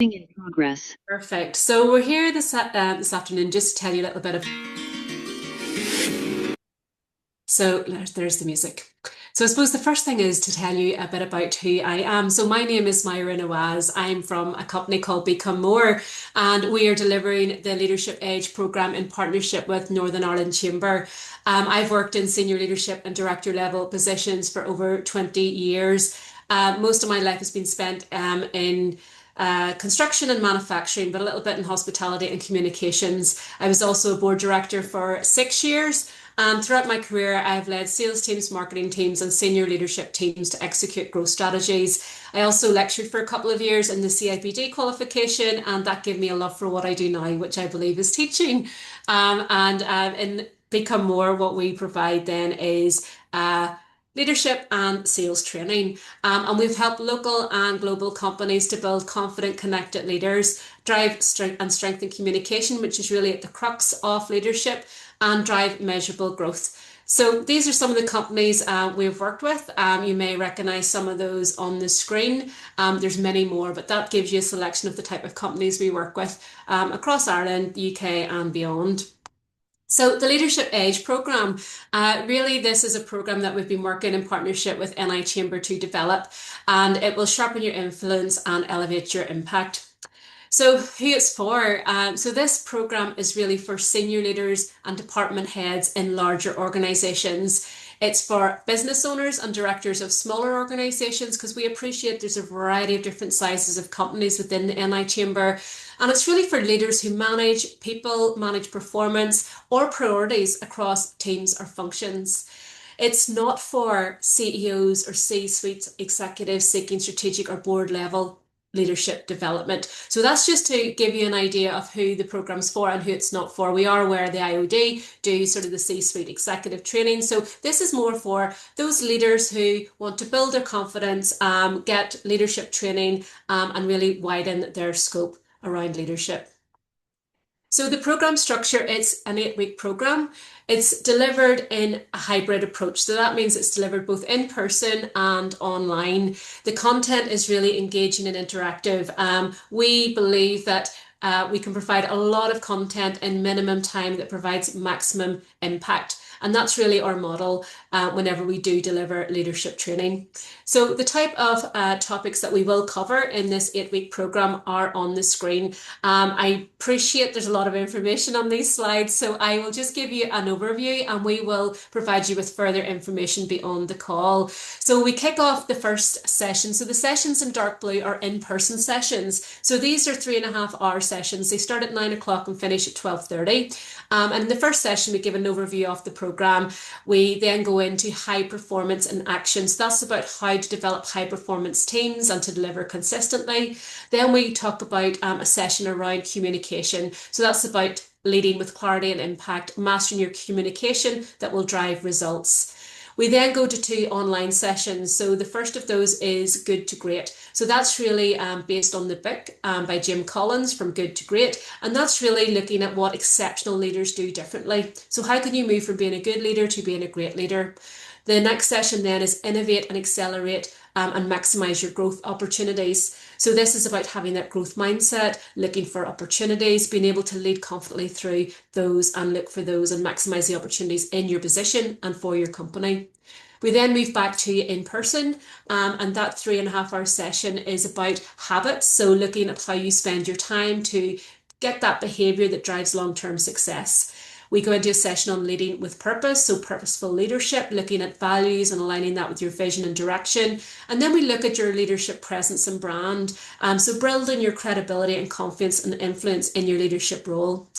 In progress. Perfect. So we're here this afternoon just to tell you a little bit of. So there's the music. So I suppose the first thing is to tell you a bit about who I am. So my name is Maire Nawaz. I'm from a company called Beecome, and we are delivering the Leadership Edge program in partnership with Northern Ireland Chamber. I've worked in senior leadership and director level positions for over 20 years. Most of my life has been spent in construction and manufacturing, but a little bit in hospitality and communications. I was also a board director for 6 years. And throughout my career, I've led sales teams, marketing teams, and senior leadership teams to execute growth strategies. I also lectured for a couple of years in the CIPD qualification, and that gave me a love for what I do now, which I believe is teaching. And in Become More, what we provide then is leadership and sales training. And we've helped local and global companies to build confident, connected leaders, drive strength and strengthen communication, which is really at the crux of leadership, and drive measurable growth. So these are some of the companies we've worked with. You may recognize some of those on the screen. There's many more, but that gives you a selection of the type of companies we work with across Ireland, the UK, and beyond. So the Leadership Edge program, really this is a program that we've been working in partnership with NI Chamber to develop, and it will sharpen your influence and elevate your impact. So who it's for? So this program is really for senior leaders and department heads in larger organizations. It's for business owners and directors of smaller organizations because we appreciate there's a variety of different sizes of companies within the NI Chamber. And it's really for leaders who manage people, manage performance or priorities across teams or functions. It's not for CEOs or C-suite executives seeking strategic or board level leadership development. So that's just to give you an idea of who the program's for and who it's not for. We are aware the IOD do sort of the C-suite executive training. So this is more for those leaders who want to build their confidence, get leadership training, and really widen their scope around leadership. So the program structure, it's an 8-week program. It's delivered in a hybrid approach. So that means it's delivered both in person and online. The content is really engaging and interactive. We believe that we can provide a lot of content in minimum time that provides maximum impact. And that's really our model whenever we do deliver leadership training. So the type of topics that we will cover in this 8-week program are on the screen. I appreciate there's a lot of information on these slides, so I will just give you an overview and we will provide you with further information beyond the call. So we kick off the first session. So the sessions in dark blue are in-person sessions. So these are 3.5-hour sessions. They start at 9 o'clock and finish at 12:30. And in the first session, we give an overview of the program. We then go into high performance and actions. That's about how to develop high performance teams and to deliver consistently. Then we talk about a session around communication. So that's about leading with clarity and impact, mastering your communication that will drive results. We then go to 2 online sessions. So the first of those is Good to Great. So that's really based on the book by Jim Collins, From Good to Great. And that's really looking at what exceptional leaders do differently. So how can you move from being a good leader to being a great leader? The next session then is Innovate and Accelerate and Maximize Your Growth Opportunities. So this is about having that growth mindset, looking for opportunities, being able to lead confidently through those and look for those and maximize the opportunities in your position and for your company. We then move back to in person, and that 3.5-hour session is about habits. So looking at how you spend your time to get that behavior that drives long-term success. We go into a session on leading with purpose, so purposeful leadership, looking at values and aligning that with your vision and direction. And then we look at your leadership presence and brand, so building your credibility and confidence and influence in your leadership role.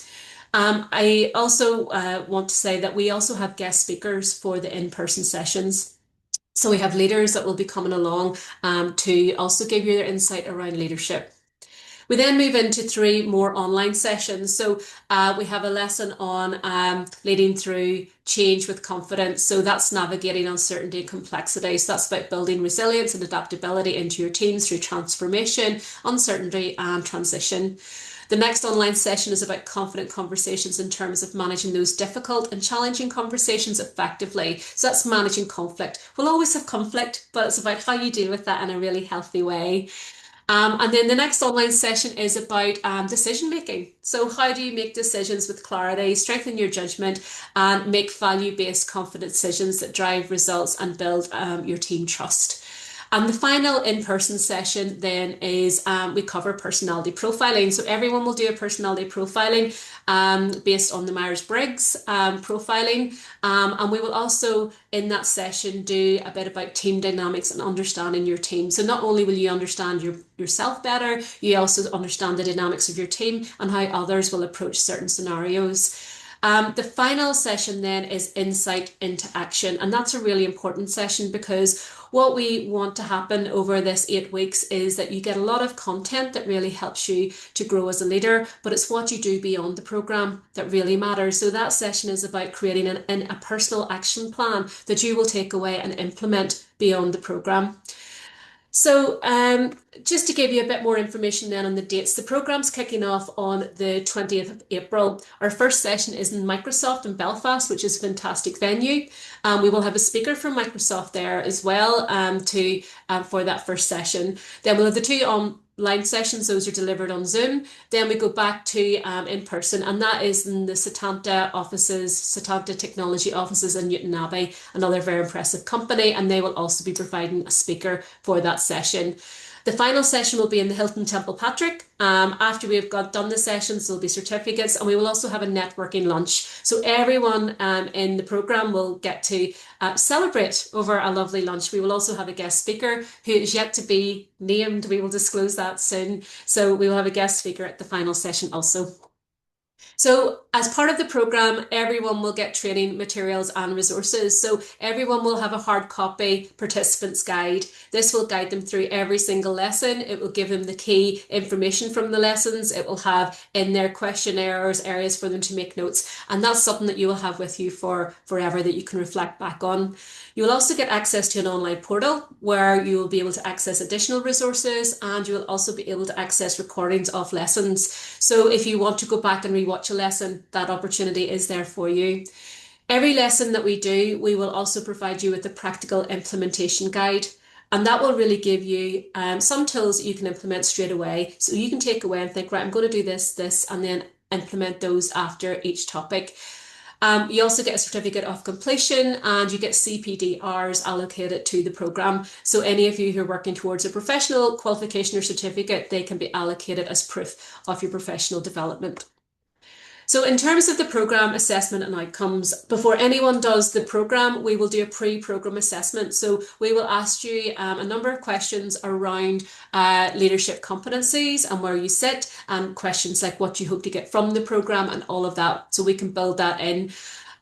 I also want to say that we also have guest speakers for the in-person sessions. So we have leaders that will be coming along to also give you their insight around leadership. We then move into 3 more online sessions. So we have a lesson on leading through change with confidence. So that's navigating uncertainty and complexity. So that's about building resilience and adaptability into your teams through transformation, uncertainty, and transition. The next online session is about confident conversations in terms of managing those difficult and challenging conversations effectively. So that's managing conflict. We'll always have conflict, but it's about how you deal with that in a really healthy way. And then the next online session is about decision making. So, how do you make decisions with clarity, strengthen your judgment, and make value-based, confident decisions that drive results and build your team trust? And the final in-person session then is we cover personality profiling. So everyone will do a personality profiling based on the Myers-Briggs profiling. And we will also in that session do a bit about team dynamics and understanding your team. So not only will you understand yourself better, you also understand the dynamics of your team and how others will approach certain scenarios. The final session then is insight into action. And that's a really important session because what we want to happen over this 8 weeks is that you get a lot of content that really helps you to grow as a leader, but it's what you do beyond the program that really matters. So that session is about creating a personal action plan that you will take away and implement beyond the program. So just to give you a bit more information then on the dates, the program's kicking off on the 20th of April. Our first session is in Microsoft in Belfast, which is a fantastic venue. We will have a speaker from Microsoft there as well for that first session. Then we'll have the two online sessions, those are delivered on Zoom. Then we go back to in person, and that is in the Setanta offices, Setanta Technology offices in Newton Abbey, another very impressive company, and they will also be providing a speaker for that session. The final session will be in the Hilton Temple Patrick. After we've done the sessions, there'll be certificates, and we will also have a networking lunch. So everyone in the program will get to celebrate over a lovely lunch. We will also have a guest speaker who is yet to be named. We will disclose that soon. So we will have a guest speaker at the final session also. So as part of the program, everyone will get training materials and resources. So everyone will have a hard copy participants guide. This will guide them through every single lesson. It will give them the key information from the lessons. It will have in their questionnaires, areas for them to make notes. And that's something that you will have with you for forever that you can reflect back on. You will also get access to an online portal where you will be able to access additional resources, and you will also be able to access recordings of lessons. So if you want to go back and rewatch a lesson, that opportunity is there for you. Every lesson that we do, we will also provide you with a practical implementation guide. And that will really give you some tools that you can implement straight away. So you can take away and think, right, I'm going to do this, and then implement those after each topic. You also get a certificate of completion, and you get CPD hours allocated to the programme. So any of you who are working towards a professional qualification or certificate, they can be allocated as proof of your professional development. So in terms of the programme assessment and outcomes, before anyone does the programme, we will do a pre-programme assessment. So we will ask you a number of questions around leadership competencies and where you sit, and questions like what you hope to get from the programme and all of that. So we can build that in.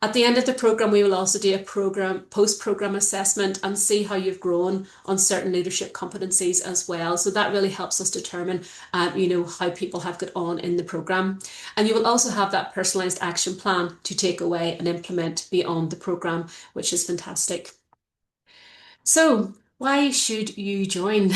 At the end of the programme, we will also do a post-programme assessment and see how you've grown on certain leadership competencies as well. So that really helps us determine, how people have got on in the programme. And you will also have that personalised action plan to take away and implement beyond the programme, which is fantastic. So why should you join?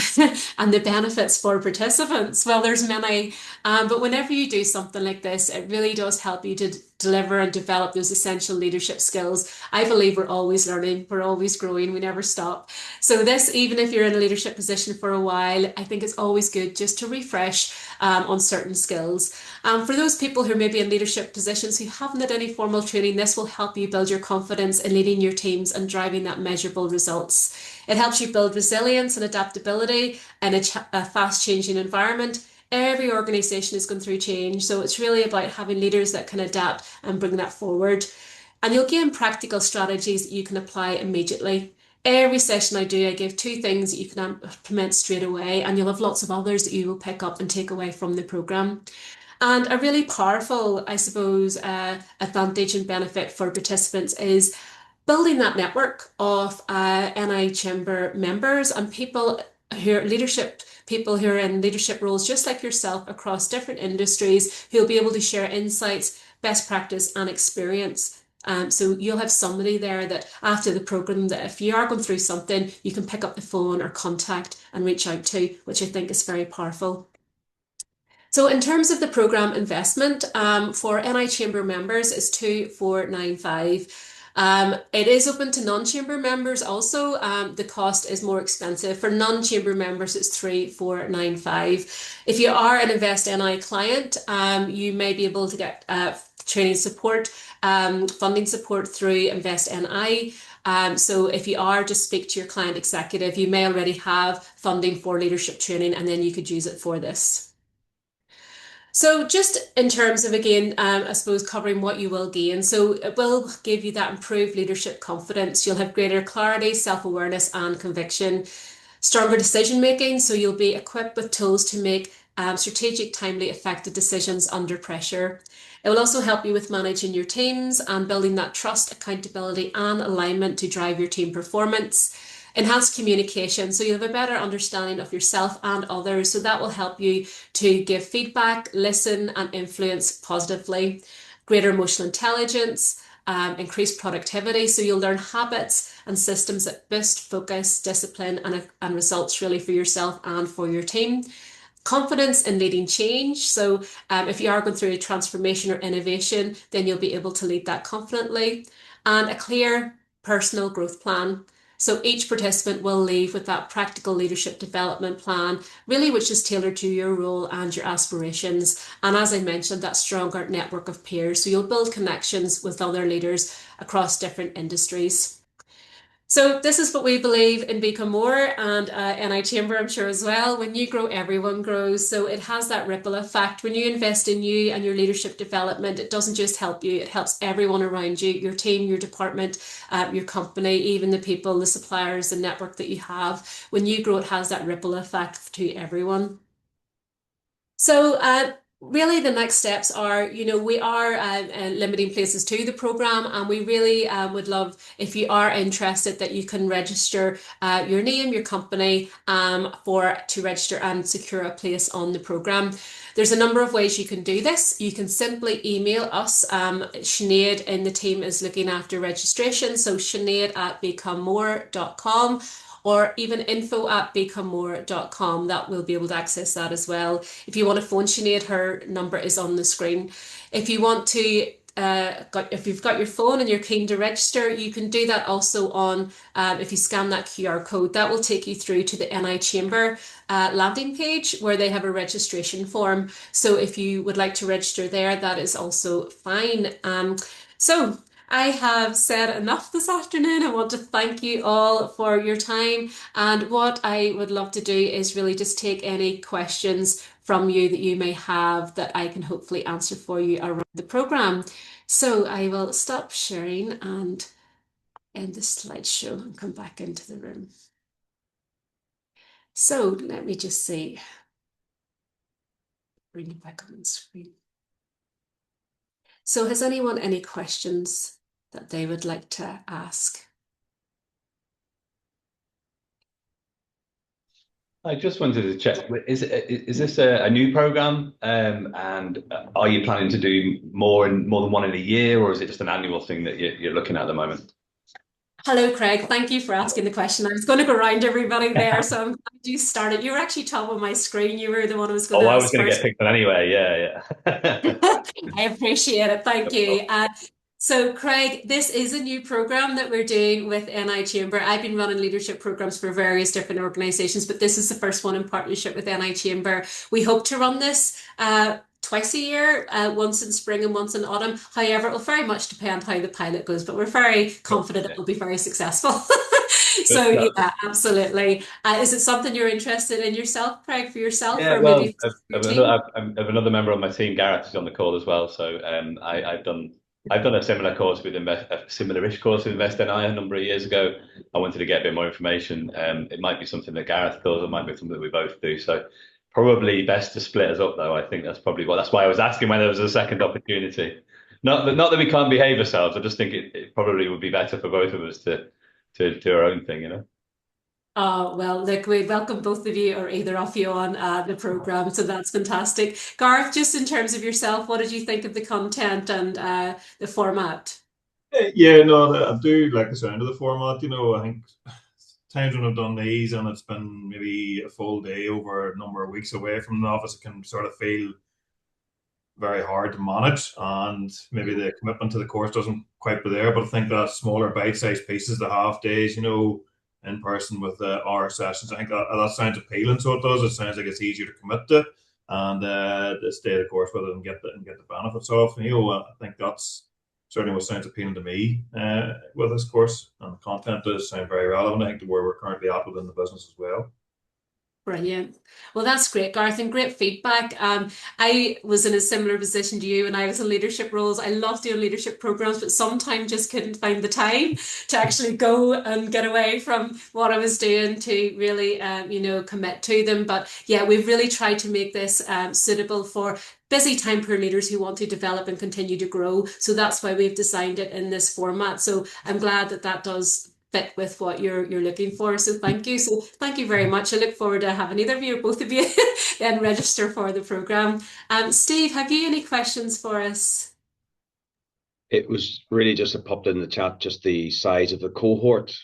And the benefits for participants? Well, there's many, but whenever you do something like this, it really does help you to deliver and develop those essential leadership skills. I believe we're always learning, we're always growing, we never stop. So this, even if you're in a leadership position for a while, I think it's always good just to refresh on certain skills. For those people who may be in leadership positions who haven't had any formal training, this will help you build your confidence in leading your teams and driving that measurable results. It helps you build resilience and adaptability in a fast-changing environment. Every organisation is going through change, so it's really about having leaders that can adapt and bring that forward. And you'll gain practical strategies that you can apply immediately. Every session I do, I give 2 things that you can implement straight away, and you'll have lots of others that you will pick up and take away from the programme. And a really powerful, I suppose, advantage and benefit for participants is building that network of NI Chamber members and people who are people who are in leadership roles just like yourself across different industries, who'll be able to share insights, best practice and experience. So you'll have somebody there that after the programme, that if you are going through something, you can pick up the phone or contact and reach out to, which I think is very powerful. So in terms of the programme investment, for NI Chamber members is 2,495. It is open to non-chamber members also. The cost is more expensive. For non-chamber members, it's 3,495. If you are an Invest NI client, you may be able to get training support, funding support through Invest NI. So if you are, just speak to your client executive. You may already have funding for leadership training, and then you could use it for this. So just in terms of, again, I suppose covering what you will gain. So it will give you that improved leadership confidence. You'll have greater clarity, self-awareness, and conviction, stronger decision making. So you'll be equipped with tools to make strategic, timely, effective decisions under pressure. It will also help you with managing your teams and building that trust, accountability, and alignment to drive your team performance. Enhanced communication, so you have a better understanding of yourself and others. So that will help you to give feedback, listen, and influence positively. Greater emotional intelligence, increased productivity. So you'll learn habits and systems that boost focus, discipline, and results really for yourself and for your team. Confidence in leading change. So if you are going through a transformation or innovation, then you'll be able to lead that confidently. And a clear personal growth plan. So each participant will leave with that practical leadership development plan, really, which is tailored to your role and your aspirations. And as I mentioned, that stronger network of peers. So you'll build connections with other leaders across different industries. So this is what we believe in Beecome More and NI Chamber, I'm sure as well. When you grow, everyone grows. So it has that ripple effect. When you invest in you and your leadership development, it doesn't just help you, it helps everyone around you, your team, your department, your company, even the people, the suppliers, the network that you have. When you grow, it has that ripple effect to everyone. So really the next steps are, we are limiting places to the program, and we really would love if you are interested that you can register your name, your company to register and secure a place on the program. There's a number of ways you can do this. You can simply email us. Sinead in the team is looking after registration. So Sinead@becomemore.com, or even info@becomemore.com. That will be able to access that as well. If you want to phone Sinead, her number is on the screen. If you want to, if you've got your phone and you're keen to register, you can do that also on, if you scan that QR code, that will take you through to the NI Chamber landing page where they have a registration form. So if you would like to register there, that is also fine. So I have said enough this afternoon. I want to thank you all for your time. And what I would love to do is really just take any questions from you that you may have that I can hopefully answer for you around the program. So I will stop sharing and end the slideshow and come back into the room. So let me just see. Bring it back on the screen. So has anyone any questions that they would like to ask? I just wanted to check, is this a new program? And are you planning to do more than one in a year, or is it just an annual thing that you're looking at the moment? Hello, Craig. Thank you for asking the question. I was going to go around everybody there, so I'm glad you started. You were actually top of my screen. You were the one I was going to Oh, I was ask going to get first. picked on anyway. Yeah, I appreciate it. Thank yeah. you. So, Craig, this is a new program that we're doing with NI Chamber. I've been running leadership programs for various different organizations, but this is the first one in partnership with NI Chamber. We hope to run this twice a year, once in spring and once in autumn. However, it will very much depend how the pilot goes, but we're very confident it will be very successful. So, yeah, absolutely. Is it something you're interested in yourself, Craig, for yourself, Yeah, or maybe well, for your team? I've another member on my team, Gareth, is on the call as well. So I've done a similar course with a similar-ish course with Invest NI a number of years ago. I wanted to get a bit more information. It might be something that Gareth does, it might be something that we both do. So probably best to split us up, though. I think that's why I was asking whether there was a second opportunity. Not that we can't behave ourselves. I just think it probably would be better for both of us to do our own thing, you know. Oh, well, look, we welcome both of you or either of you on the program. So that's fantastic. Gareth, just in terms of yourself, what did you think of the content and the format? Yeah, no, I do like the sound of the format. I think times when I've done these and it's been maybe a full day over a number of weeks away from the office, it can sort of feel very hard to manage, and maybe the commitment to the course doesn't quite be there. But I think that smaller bite-sized pieces, the half days, in person with the hour sessions, I think that sounds appealing. So it does. It sounds like it's easier to commit to and stay the course with it and get the benefits of. I think that's certainly what sounds appealing to me with this course, and the content does sound very relevant, I think, to where we're currently at within the business as well. Brilliant. Well, that's great, Gareth, and great feedback. I was in a similar position to you when I was in leadership roles. I loved doing leadership programs, but sometimes just couldn't find the time to actually go and get away from what I was doing to really, commit to them. But yeah, we've really tried to make this suitable for busy timepreneur leaders who want to develop and continue to grow. So that's why we've designed it in this format. So I'm glad that that does fit with what you're looking for. So thank you. So thank you very much. I look forward to having either of you or both of you then register for the program. Steve, have you any questions for us? It was really just it popped in the chat, just the size of the cohort.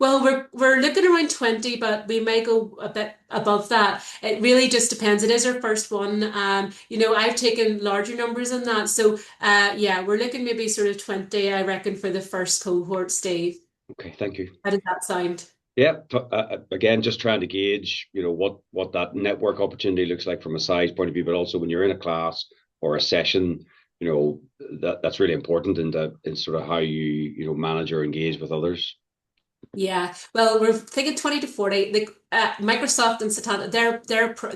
Well, we're looking around 20, but we may go a bit above that. It really just depends. It is our first one. I've taken larger numbers than that. So yeah, we're looking maybe sort of 20, I reckon, for the first cohort, Steve. Okay, thank you. How does that sound? Yeah, again, just trying to gauge, what that network opportunity looks like from a size point of view, but also when you're in a class or a session, that's really important in sort of how you manage or engage with others. Yeah, well, we're thinking 20 to 40. Microsoft and Satana,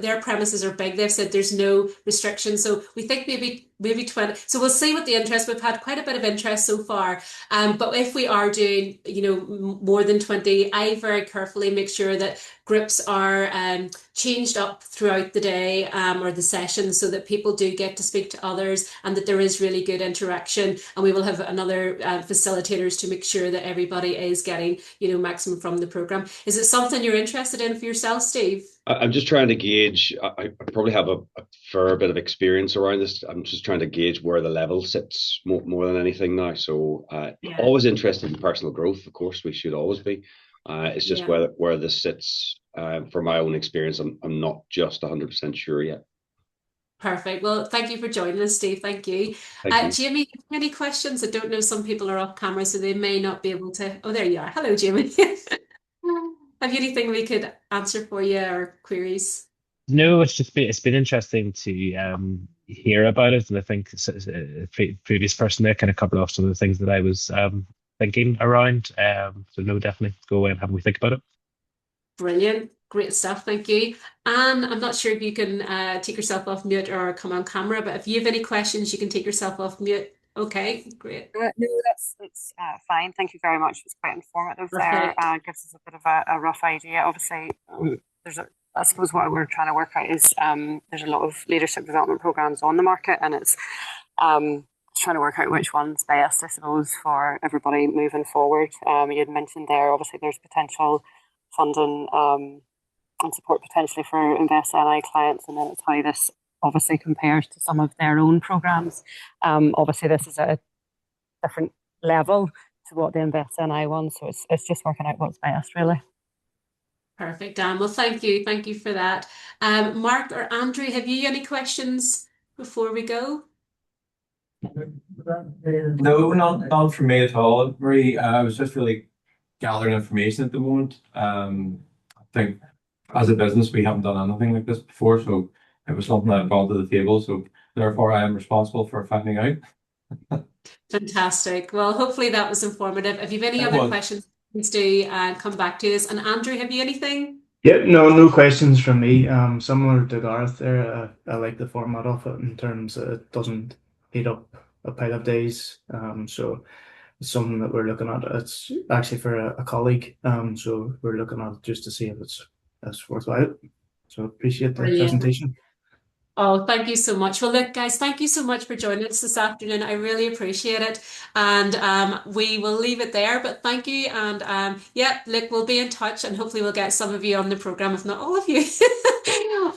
their premises are big. They've said there's no restriction, so we think maybe 20. So we'll see what the interest. We've had quite a bit of interest so far. But if we are doing, more than 20, I very carefully make sure that groups are changed up throughout the day or the session so that people do get to speak to others and that there is really good interaction. And we will have another facilitators to make sure that everybody is getting, maximum from the program. Is it something you're interested in for yourself, Steve? I'm just trying to gauge. I probably have a fair bit of experience around this. I'm just trying to gauge where the level sits more than anything now. So always interested in personal growth. Of course, we should always be. It's just where this sits. For my own experience, I'm not just 100% sure yet. Perfect. Well, thank you for joining us, Steve. Thank you. Thank you. Jamie, any questions? I don't know, some people are off camera, so they may not be able to. Oh, there you are. Hello, Jamie. Have you anything we could answer for you or queries? No, it's been interesting to hear about it, and I think previous person there kind of covered off some of the things that I was thinking around. So no, definitely go away and have a wee think about it. Brilliant. Great stuff. Thank you. Anne, I'm not sure if you can take yourself off mute or come on camera, but if you have any questions, you can take yourself off mute. Okay, great. No, that's fine. Thank you very much. It's quite informative there. Gives us a bit of a rough idea. Obviously, I suppose what we're trying to work out is there's a lot of leadership development programs on the market, and it's trying to work out which one's best, I suppose, for everybody moving forward. You had mentioned there, obviously, there's potential funding and support potentially for Invest NI clients, and then it's how this obviously compares to some of their own programs. Obviously, this is a different level to what the Invest NI one, so it's just working out what's best, really. Perfect, Dan. Well, thank you for that. Mark or Andrew, have you any questions before we go? No, not for me at all, Marie. I was just really gathering information at the moment. I think as a business, we haven't done anything like this before, so it was something that I brought to the table. So therefore, I am responsible for finding out. Fantastic. Well, hopefully that was informative. If you have any other questions, please do come back to us. And Andrew, have you anything? Yep, no questions from me. Similar to Gareth there, I like the format of it in terms of it doesn't eat up a pile of days. So it's something that we're looking at. It's actually for a colleague. So we're looking at it just to see if it's worthwhile. So appreciate the presentation. Oh, thank you so much. Well, look, guys, thank you so much for joining us this afternoon. I really appreciate it. And we will leave it there, but thank you. And look, we'll be in touch and hopefully we'll get some of you on the program, if not all of you.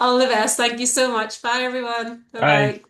All the best. Thank you so much. Bye, everyone. Bye-bye.